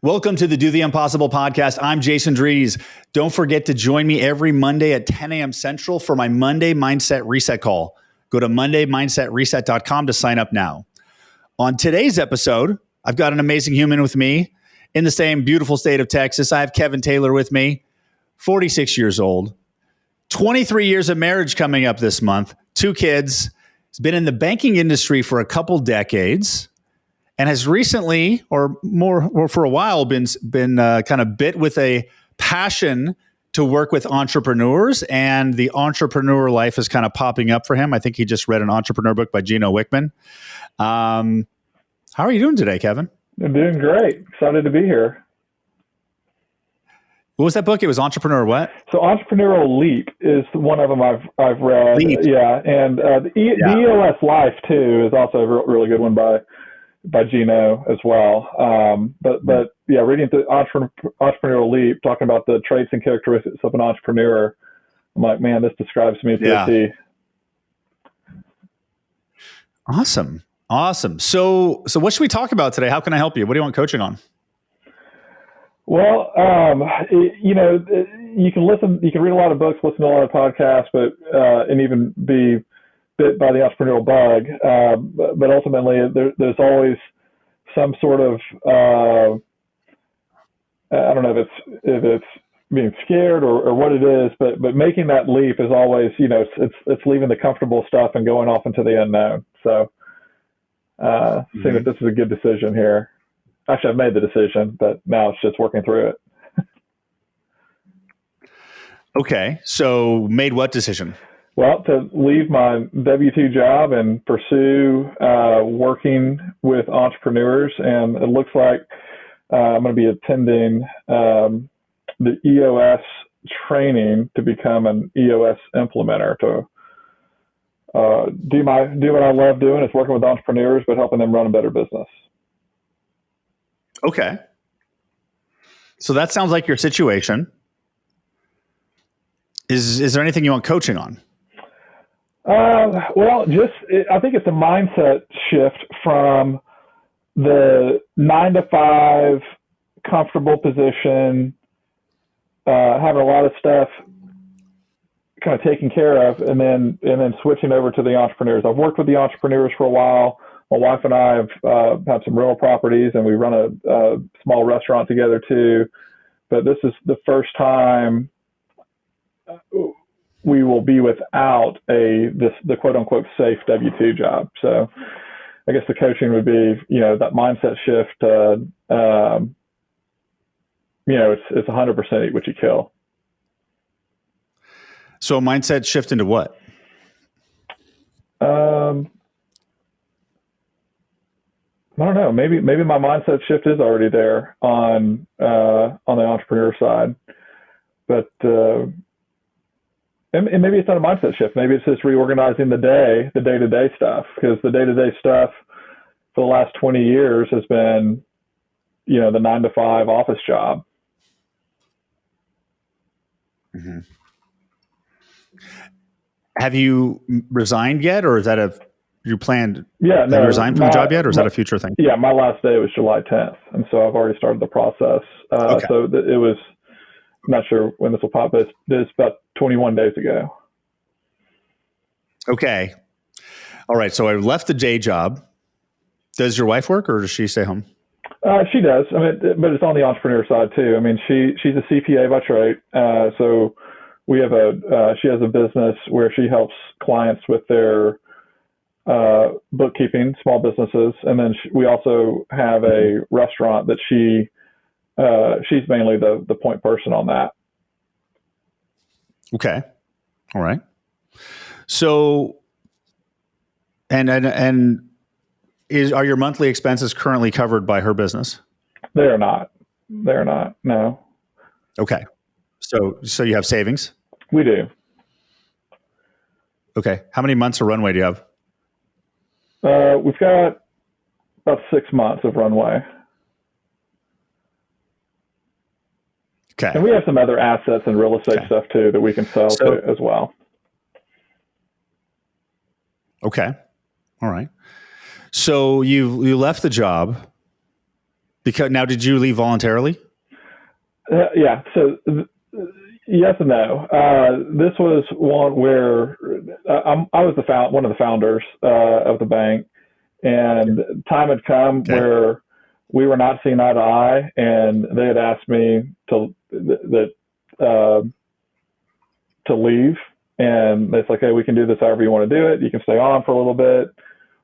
Welcome to the Do the Impossible podcast. I'm Jason Drees. Don't forget to join me every Monday at 10 a.m. Central for my Monday Mindset Reset call. Go to mondaymindsetreset.com to sign up now. On today's episode, I've got an amazing human with me in the same beautiful state of Texas. I have Kevin Taylor with me, 46 years old, 23 years of marriage coming up this month, 2 kids. He's been in the banking industry for a couple decades, and has recently, or for a while, been kind of bit with a passion to work with entrepreneurs, and the entrepreneur life is kind of popping up for him. I think he just read an entrepreneur book by Gino Wickman. How are you doing today, Kevin? I'm doing great. Excited to be here. What was that book? It was Entrepreneur what? So Entrepreneurial Leap is one of them I've read. Leap. Yeah, and the EOS Life too is also a really good one by Gino as well. But yeah, reading the Entrepreneurial Leap, talking about the traits and characteristics of an entrepreneur, I'm like, man, this describes me to a T. Awesome. So what should we talk about today? How can I help you? What do you want coaching on? Well, you can read a lot of books, listen to a lot of podcasts, and even be bit by the entrepreneurial bug. But ultimately, there's always some sort of, I don't know if it's being scared or what it is, but making that leap is always, it's leaving the comfortable stuff and going off into the unknown. So, seeing if this is a good decision here. Actually, I've made the decision, but now it's just working through it. Okay. So made what decision? Well, to leave my W-2 job and pursue working with entrepreneurs. And it looks like I'm going to be attending the EOS training to become an EOS implementer, to do what I love doing, is working with entrepreneurs, but helping them run a better business. Okay. So that sounds like your situation. Is there anything you want coaching on? Well, I think it's a mindset shift from the 9-to-5 comfortable position, having a lot of stuff kind of taken care of, and then switching over to the entrepreneurs. I've worked with the entrepreneurs for a while. My wife and I have had some rental properties, and we run a small restaurant together too. But this is the first time we will be without the quote unquote safe W-2 job. So I guess the coaching would be, that mindset shift. It's 100% eat what you kill. So a mindset shift into what? I don't know. Maybe my mindset shift is already there on the entrepreneur side, but and maybe it's not a mindset shift. Maybe it's just reorganizing the day-to-day stuff, because the day-to-day stuff for the last 20 years has been, the 9-to-5 office job. Mm-hmm. Have you resigned yet, or is that you planned? Yeah, no. Have you resigned from the job yet, or is that a future thing? Yeah, my last day was July 10th, and so I've already started the process. Okay. So it was, I'm not sure when this will pop, but it's about 21 days ago. Okay. All right. So I left the day job. Does your wife work, or does she stay home? She does. I mean, but it's on the entrepreneur side too. I mean, she's a CPA by trade. So we have she has a business where she helps clients with their bookkeeping, small businesses, and then we also have a restaurant that she's mainly the point person on that. Okay. All right. So, and are your monthly expenses currently covered by her business? They're not. No. Okay. So you have savings? We do. Okay. How many months of runway do you have? We've got about 6 months of runway. Okay. And we have some other assets and real estate stuff too that we can sell as well. Okay. All right. So you left the job Because now, did you leave voluntarily? Yeah. So yes and no. This was one where I was one of the founders of the bank, and time had come where we were not seeing eye to eye, and they had asked me to leave. And it's like, hey, we can do this however you want to do it. You can stay on for a little bit,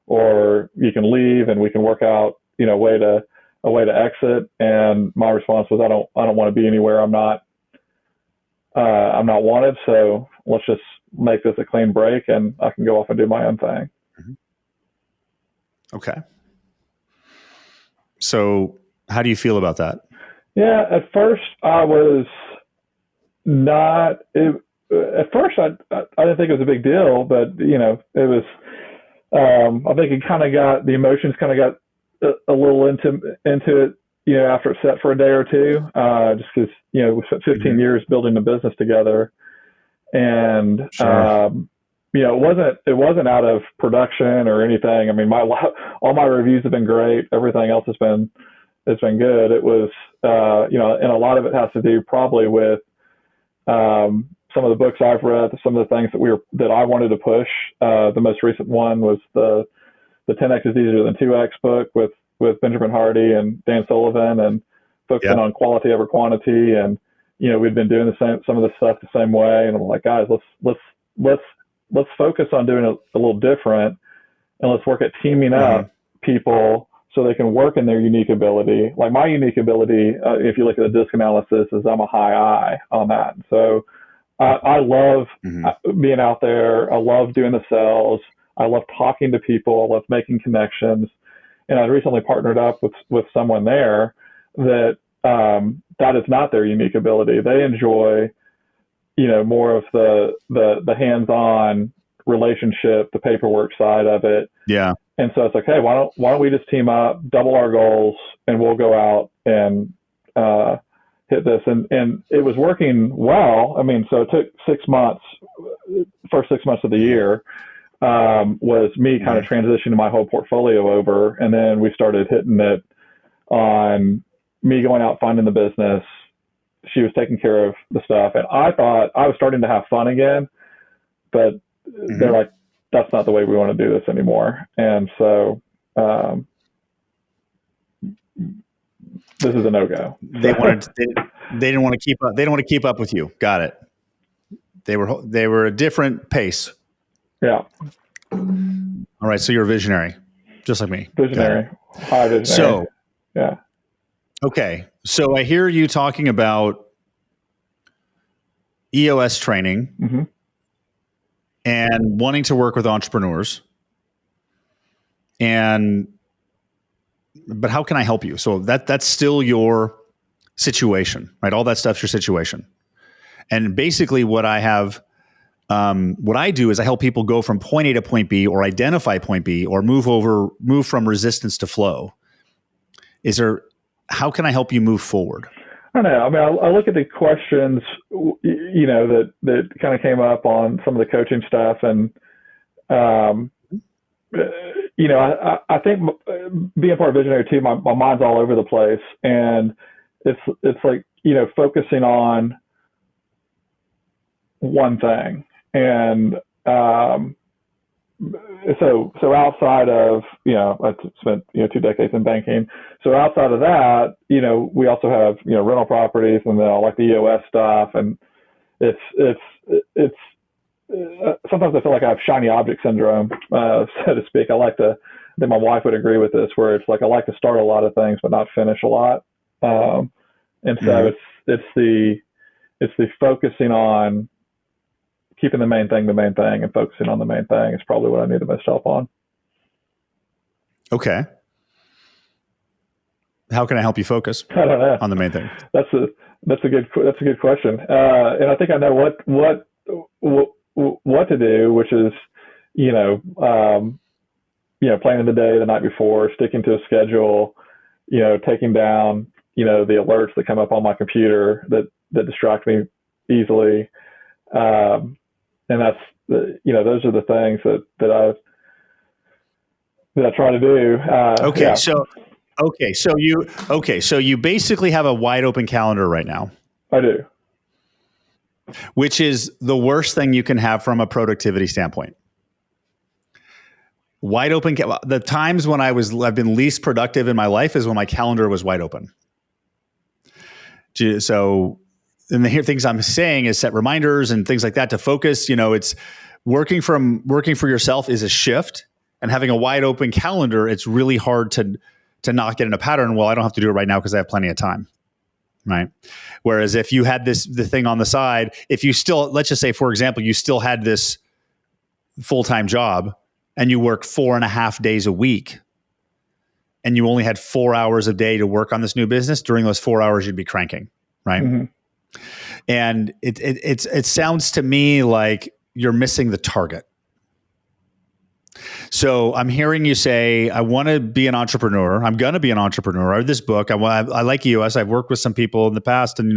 or you can leave, and we can work out, a way to exit. And my response was, I don't want to be anywhere I'm not wanted. So let's just make this a clean break, and I can go off and do my own thing. Okay. So how do you feel about that? Yeah, at first I was not. At first I didn't think it was a big deal, but it was. I think it kind of got the emotions kind of got a little into it. After it set for a day or two, just because we spent 15 years building a business together, and sure. it wasn't out of production or anything. I mean, all my reviews have been great. Everything else has been good. It was, and a lot of it has to do probably with some of the books I've read, some of the things that I wanted to push. The most recent one was the 10X is easier than 2X book with Benjamin Hardy and Dan Sullivan, and focusing on quality over quantity. And we'd been doing some of this stuff the same way, and I'm like, guys, let's focus on doing it a little different, and let's work at teaming up people so they can work in their unique ability. Like my unique ability, if you look at the DISC analysis, is I'm a high I on that. So I love being out there. I love doing the sales. I love talking to people. I love making connections. And I recently partnered up with someone there that that is not their unique ability. They enjoy more of the hands-on relationship, the paperwork side of it. Yeah. And so it's like, hey, why don't we just team up, double our goals, and we'll go out and hit this. And it was working well. I mean, so it took 6 months, first 6 months of the year, was me kind of transitioning my whole portfolio over. And then we started hitting it on me going out, finding the business. She was taking care of the stuff. And I thought I was starting to have fun again, but they're like, that's not the way we want to do this anymore. And so this is a no-go. They didn't want to keep up. They don't want to keep up with you. Got it. They were a different pace. Yeah. All right. So you're a visionary, just like me. Visionary. High visionary. So, yeah. Okay. So I hear you talking about EOS training and wanting to work with entrepreneurs. But how can I help you? So that's still your situation, right? All that stuff's your situation. And basically what I do is I help people go from point A to point B, or identify point B, or move from resistance to flow. How can I help you move forward? I don't know. I mean, I look at the questions, that kind of came up on some of the coaching stuff, and I think being part of Visionary too, my mind's all over the place, and it's like focusing on one thing, and so outside of I spent 2 decades in banking. So outside of that, we also have rental properties, and then I like the EOS stuff, and it's sometimes I feel like I have shiny object syndrome, so to speak. I think my wife would agree with this, where it's like I like to start a lot of things but not finish a lot, and so it's the focusing on keeping the main thing, and focusing on the main thing is probably what I need the most help on. Okay. How can I help you focus? I don't know. On the main thing? That's a good question. And I think I know what to do, which is, planning the day the night before, sticking to a schedule, taking down, the alerts that come up on my computer that distract me easily. And that's those are the things that I try to do. Okay. Yeah. So So you basically have a wide open calendar right now, I do. which is the worst thing you can have from a productivity standpoint. Wide open. The times when I've been least productive in my life is when my calendar was wide open. So, and the things I'm saying is set reminders and things like that to focus. It's working for yourself is a shift, and having a wide open calendar, it's really hard to not get in a pattern. Well, I don't have to do it right now because I have plenty of time. Right. Whereas if you had the thing on the side, if you still, let's just say, for example, you still had this full-time job and you work 4.5 days a week and you only had 4 hours a day to work on this new business, during those 4 hours, you'd be cranking. Right. Mm-hmm. And it sounds to me like you're missing the target. So I'm hearing you say, I want to be an entrepreneur. I'm going to be an entrepreneur. I read this book. I like EOS. I've worked with some people in the past, and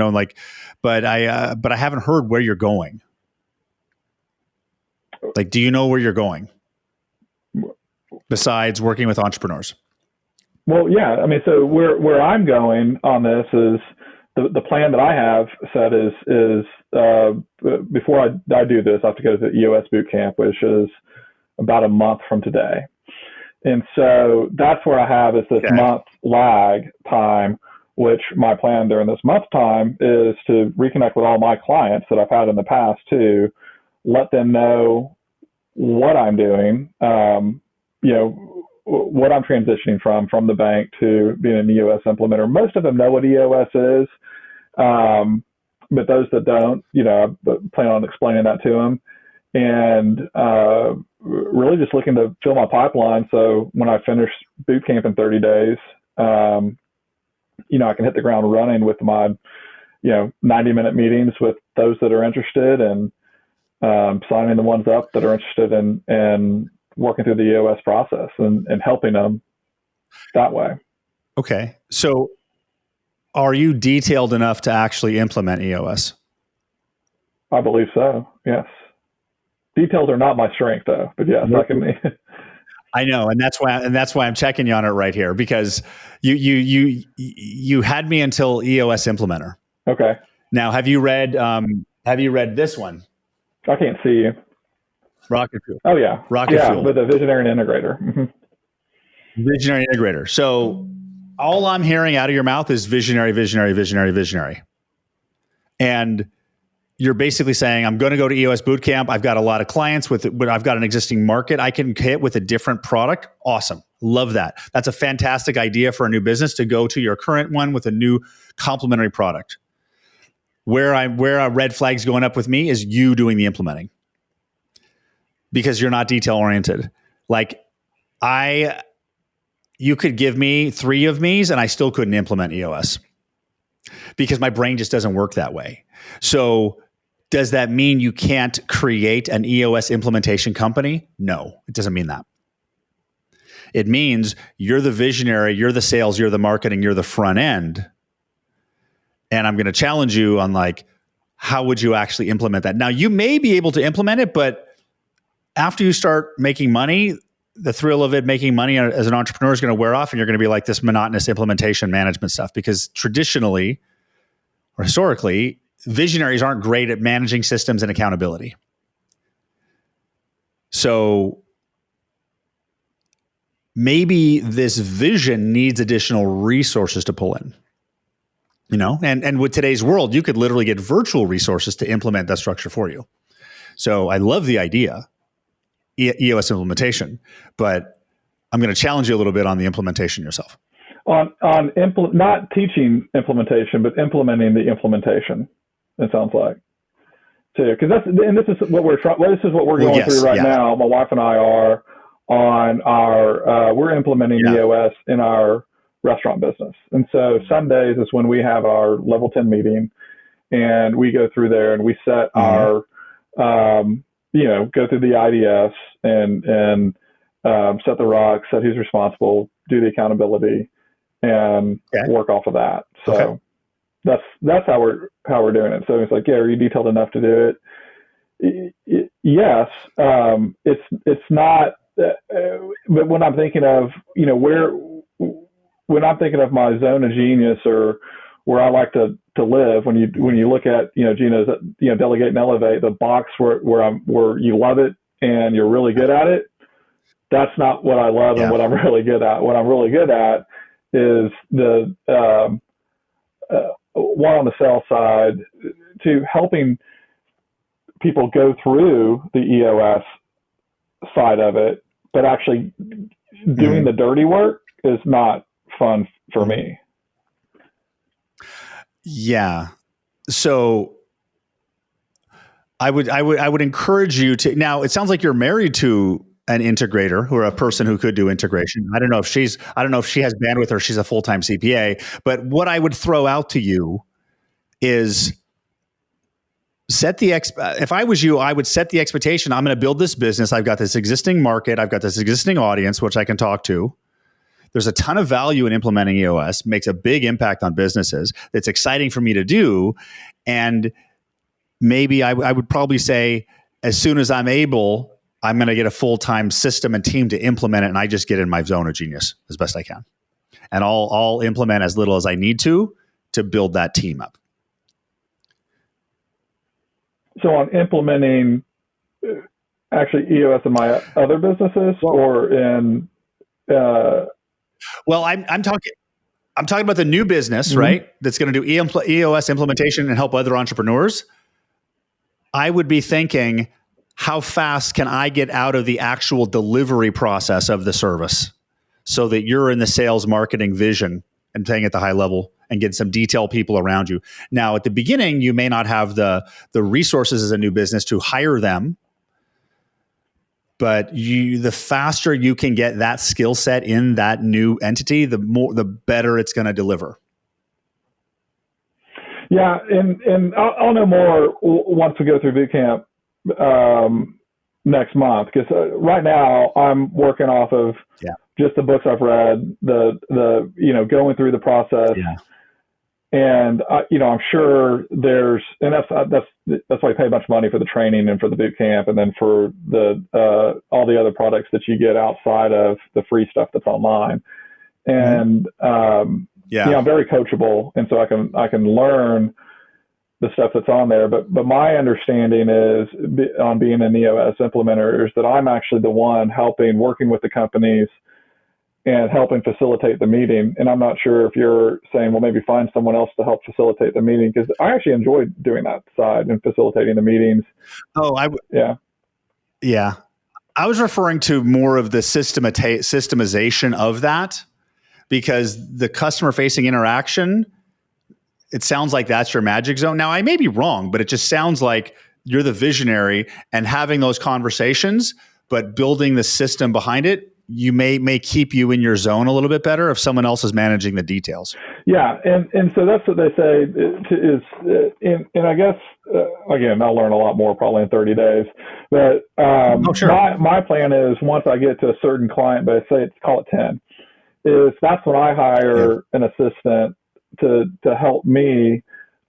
but I haven't heard where you're going. Like, do you know where you're going besides working with entrepreneurs? Well, yeah. I mean, so where I'm going on this is the plan that I have set is before I do this, I have to go to the EOS boot camp, which is about a month from today. And so that's where I have is this month lag time, which my plan during this month time is to reconnect with all my clients that I've had in the past, to let them know what I'm doing, what I'm transitioning from the bank to being an EOS implementer. Most of them know what EOS is, but those that don't, I plan on explaining that to them. And really just looking to fill my pipeline. So when I finish boot camp in 30 days, I can hit the ground running with my, 90-minute meetings with those that are interested, and signing the ones up that are interested in working through the EOS process and helping them that way. Okay. So are you detailed enough to actually implement EOS? I believe so. Yes. Details are not my strength, though, but yes, I can. I know, and that's why I'm checking you on it right here, because you had me until EOS implementer. Okay. Now, have you read this one? I can't see you. Rocket Fuel. Oh yeah, Rocket Fuel. With a visionary and integrator. Mm-hmm. Visionary integrator. So all I'm hearing out of your mouth is visionary, visionary, visionary, visionary, and you're basically saying, I'm going to go to EOS Bootcamp. I've got a lot of clients but I've got an existing market I can hit with a different product. Awesome. Love that. That's a fantastic idea for a new business, to go to your current one with a new complementary product. Where a red flag's going up with me is you doing the implementing, because you're not detail oriented. Like you could give me 3 of me's and I still couldn't implement EOS, because my brain just doesn't work that way. So does that mean you can't create an EOS implementation company? No, it doesn't mean that. It means you're the visionary, you're the sales, you're the marketing, you're the front end. And I'm going to challenge you on how would you actually implement that? Now, you may be able to implement it, but after you start making money, the thrill of it, making money as an entrepreneur, is going to wear off, and you're going to be like this monotonous implementation management stuff, because traditionally or historically, visionaries aren't great at managing systems and accountability. So maybe this vision needs additional resources to pull in, and with today's world, you could literally get virtual resources to implement that structure for you. So I love the idea, EOS implementation, but I'm going to challenge you a little bit on the implementation yourself. Not teaching implementation, but implementing the implementation. It sounds like, too, because this is what we're going through right now. My wife and I are on we're implementing EOS in our restaurant business, and so Sundays is when we have our level 10 meeting, and we go through there and we set our go through the IDS and set the rocks, set who's responsible, do the accountability, and work off of that. So that's how we're doing it. So it's like, are you detailed enough to do it? Yes. It's not, but when I'm thinking of, when I'm thinking of my zone of genius or where I like to live, when you look at, Gino's, delegate and elevate, the box where you love it and you're really good at it, that's not what I love and what I'm really good at. What I'm really good at is the one on the sales side, to helping people go through the EOS side of it, but actually doing the dirty work is not fun for me. Yeah. So I would encourage you to, now it sounds like you're married to an integrator or a person who could do integration. I don't know if she has bandwidth or she's a full-time CPA, but what I would throw out to you is if I was you, I would set the expectation. I'm going to build this business. I've got this existing market. I've got this existing audience, which I can talk to. There's a ton of value in implementing EOS, makes a big impact on businesses. It's exciting for me to do. And maybe I would probably say, as soon as I'm able, I'm going to get a full-time system and team to implement it. And I just get in my zone of genius as best I can. And I'll implement as little as I need to build that team up. So on implementing actually EOS in my other businesses or in, well, I'm talking about the new business, right? That's going to do EOS implementation and help other entrepreneurs. I would be thinking, how fast can I get out of the actual delivery process of the service so that you're in the sales marketing vision and playing at the high level and get some detail people around you. Now, at the beginning, you may not have the resources as a new business to hire them, but the faster you can get that skill set in that new entity, the better it's going to deliver. Yeah, and I'll know more once we go through boot camp next month, because right now I'm working off of just the books I've read, the going through the process. Yeah. And I'm sure there's, and that's why I pay a bunch of money for the training and for the boot camp, and then for the all the other products that you get outside of the free stuff that's online. And I'm very coachable, and so I can learn the stuff that's on there. But my understanding is, on being an EOS implementer, is that I'm actually the one working with the companies and helping facilitate the meeting. And I'm not sure if you're saying, well, maybe find someone else to help facilitate the meeting, because I actually enjoy doing that side and facilitating the meetings. Oh, yeah. I was referring to more of the systemization of that, because the customer-facing interaction, it sounds like that's your magic zone. Now, I may be wrong, but it just sounds like you're the visionary, and having those conversations, but building the system behind it, you may keep you in your zone a little bit better if someone else is managing the details. Yeah, and so that's what they say is, and I guess, again, I'll learn a lot more probably in 30 days. But sure. my plan is, once I get to a certain client base, call it 10, is that's when I hire an assistant to help me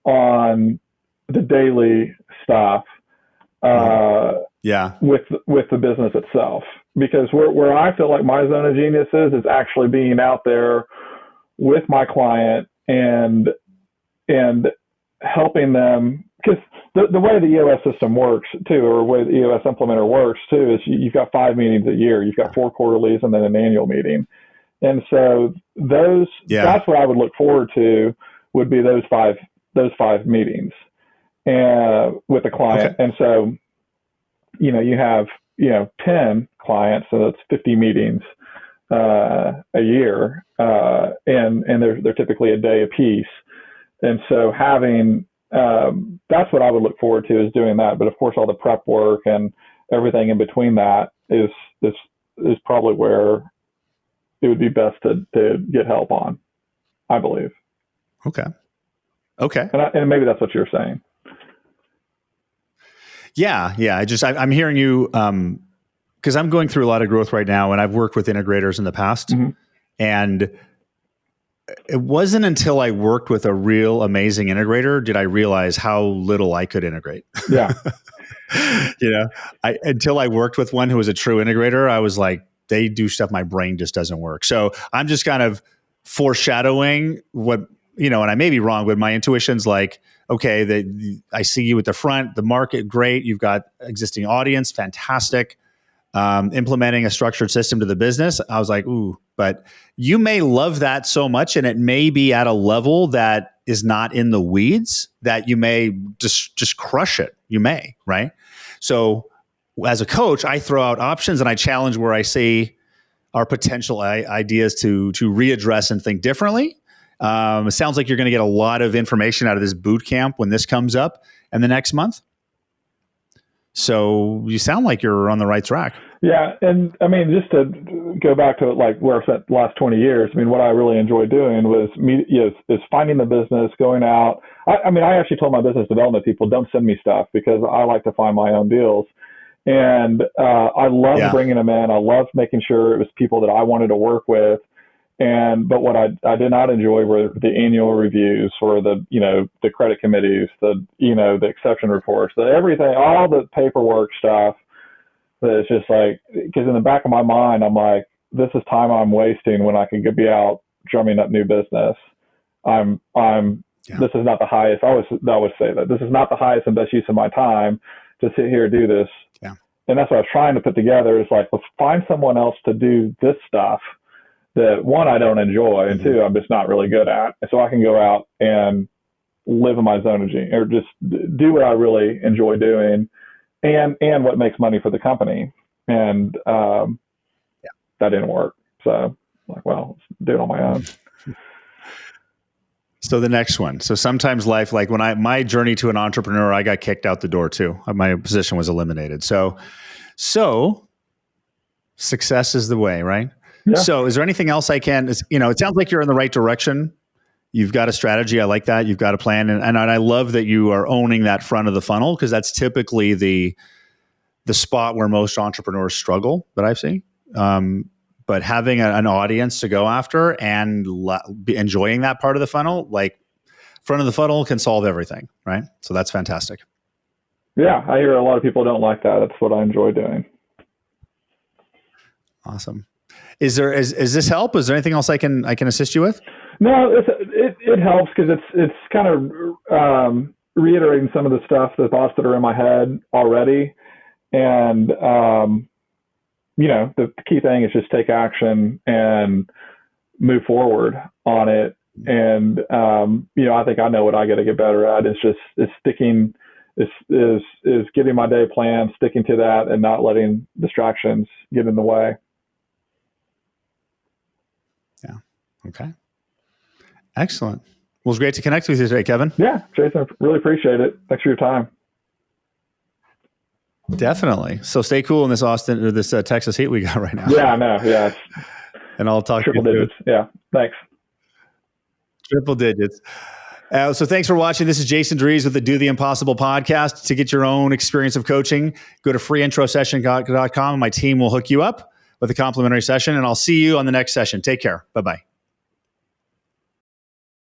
on the daily stuff with the business itself. Because where I feel like my zone of genius is actually being out there with my client and helping them. Because the way the EOS system works too, or the way the EOS implementer works too, is you've got 5 meetings a year. You've got 4 quarterlies and then an annual meeting. And so that's what I would look forward to, would be those five meetings with the client. Okay. And so, you have 10 clients, so that's 50 meetings a year, and they're typically a day a piece. And so having that's what I would look forward to, is doing that. But of course, all the prep work and everything in between that is probably where it would be best to get help on, I believe. Okay. And maybe that's what you're saying. Yeah. I'm hearing you, because I'm going through a lot of growth right now, and I've worked with integrators in the past. Mm-hmm. And it wasn't until I worked with a real amazing integrator did I realize how little I could integrate. Yeah. Until I worked with one who was a true integrator, I was like, they do stuff my brain just doesn't work. So I'm just kind of foreshadowing what, and I may be wrong, but my intuition's like, okay, I see you at the front, the market, great. You've got existing audience, fantastic. Implementing a structured system to the business. I was like, ooh, but you may love that so much, and it may be at a level that is not in the weeds that you may just crush it. You may, right? So as a coach, I throw out options and I challenge where I see our potential ideas to readdress and think differently. It sounds like you're going to get a lot of information out of this boot camp when this comes up in the next month. So you sound like you're on the right track. Yeah. And I mean, just to go back to like where I spent the last 20 years, I mean, what I really enjoyed doing was is finding the business, going out. I actually told my business development people, don't send me stuff because I like to find my own deals. And I loved bringing them in. I loved making sure it was people that I wanted to work with. But what I did not enjoy were the annual reviews or the credit committees, the exception reports, everything, all the paperwork stuff. That it's just like, because in the back of my mind, I'm like, this is time I'm wasting when I could be out drumming up new business. This is not the highest. I always say that this is not the highest and best use of my time to sit here and do this. Yeah. And that's what I was trying to put together. Is like, let's find someone else to do this stuff that, one, I don't enjoy, and two, I'm just not really good at. And so I can go out and live in my zone of genius, or just do what I really enjoy doing, and what makes money for the company. And that didn't work. So I'm like, well, let's do it on my own. So the next one. So sometimes life, like when my journey to an entrepreneur, I got kicked out the door too. My position was eliminated. So success is the way, right? Yeah. So is there anything else it sounds like you're in the right direction. You've got a strategy. I like that. You've got a plan. And I love that you are owning that front of the funnel, because that's typically the spot where most entrepreneurs struggle that I've seen. But having an audience to go after and enjoying that part of the funnel, like front of the funnel, can solve everything, right? So that's fantastic. Yeah, I hear a lot of people don't like that. That's what I enjoy doing. Awesome. Is this help? Is there anything else I can assist you with? No, it helps, because it's kind of reiterating some of the stuff, the thoughts that are in my head already. And, the key thing is just take action and move forward on it. And, I think I know what I got to get better at. It's sticking, is getting my day planned, sticking to that, and not letting distractions get in the way. Yeah. Okay. Excellent. Well, it's great to connect with you today, Kevin. Yeah, Jason, I really appreciate it. Thanks for your time. Definitely. So stay cool in this Texas heat we got right now. Yeah, I know. Yeah. And I'll talk triple to you digits. Soon. Yeah. Thanks. Triple digits. So thanks for watching. This is Jason Dries with the Do the Impossible podcast. To get your own experience of coaching, go to freeintrosession.com and my team will hook you up with a complimentary session. And I'll see you on the next session. Take care. Bye-bye.